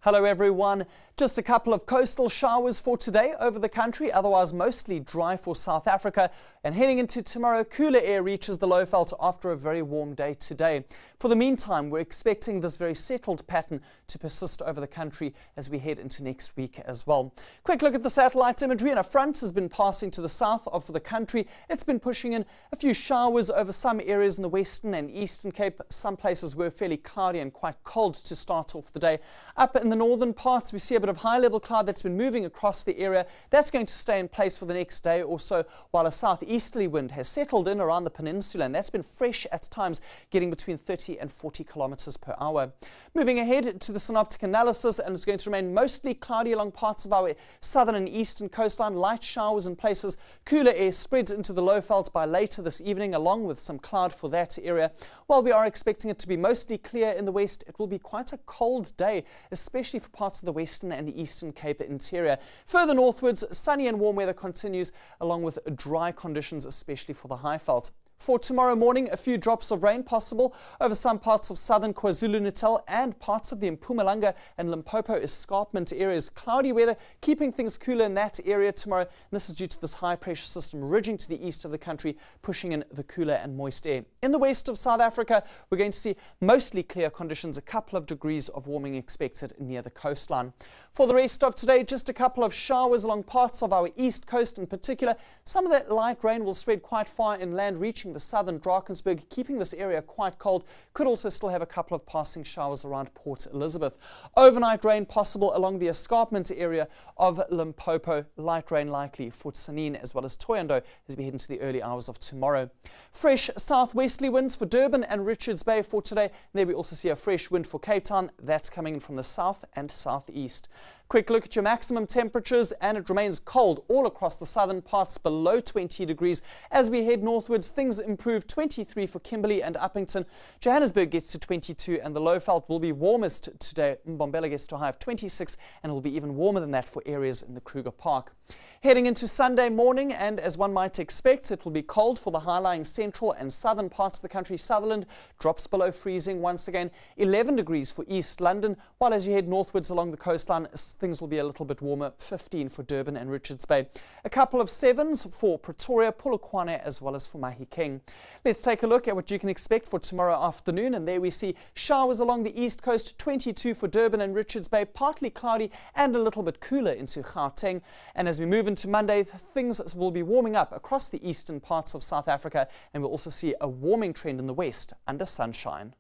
Hello everyone. Just a couple of coastal showers for today over the country, otherwise mostly dry for South Africa. And heading into tomorrow, cooler air reaches the Lowveld after a very warm day today. For the meantime, we're expecting this very settled pattern to persist over the country as we head into next week as well. Quick look at the satellite imagery, and a front has been passing to the south of the country. It's been pushing in a few showers over some areas in the Western and Eastern Cape. Some places were fairly cloudy and quite cold to start off the day. Up in the northern parts, we see a bit of high-level cloud that's been moving across the area. That's going to stay in place for the next day or so, while a southeasterly wind has settled in around the peninsula, and that's been fresh at times, getting between 30 and 40 kilometers per hour. Moving ahead to the synoptic analysis, and it's going to remain mostly cloudy along parts of our southern and eastern coastline. Light showers in places. Cooler air spreads into the Lowveld by later this evening, along with some cloud for that area. While we are expecting it to be mostly clear in the west, it will be quite a cold day, especially for parts of the Western and Eastern Cape interior. Further northwards, sunny and warm weather continues, along with dry conditions, especially for the Highveld. For tomorrow morning, a few drops of rain possible over some parts of southern KwaZulu-Natal and parts of the Mpumalanga and Limpopo escarpment areas. Cloudy weather, keeping things cooler in that area tomorrow. And this is due to this high pressure system ridging to the east of the country, pushing in the cooler and moist air. In the west of South Africa, we're going to see mostly clear conditions, a couple of degrees of warming expected near the coastline. For the rest of today, just a couple of showers along parts of our east coast in particular. Some of that light rain will spread quite far inland, reaching the southern Drakensberg, keeping this area quite cold. Could also still have a couple of passing showers around Port Elizabeth. Overnight rain possible along the escarpment area of Limpopo. Light rain likely for Tsanin as well as Thohoyandou as we head into the early hours of tomorrow. Fresh southwesterly winds for Durban and Richards Bay for today. There we also see a fresh wind for Cape Town. That's coming in from the south and southeast. Quick look at your maximum temperatures, and it remains cold all across the southern parts, below 20 degrees. As we head northwards, things improve. 23 for Kimberley and Uppington. Johannesburg gets to 22, and the Lowveld will be warmest today. Mbombela gets to a high of 26, and it will be even warmer than that for areas in the Kruger Park. Heading into Sunday morning, and as one might expect, it will be cold for the high-lying central and southern parts of the country. Sutherland drops below freezing once again. 11 degrees for East London, while as you head northwards along the coastline, things will be a little bit warmer. 15 for Durban and Richards Bay. A couple of 7s for Pretoria, Polokwane, as well as for Mahikeng. Let's take a look at what you can expect for tomorrow afternoon, and there we see showers along the east coast. 22 for Durban and Richards Bay, partly cloudy and a little bit cooler into Gauteng. And as we move into Monday, things will be warming up across the eastern parts of South Africa, and we'll also see a warming trend in the west under sunshine.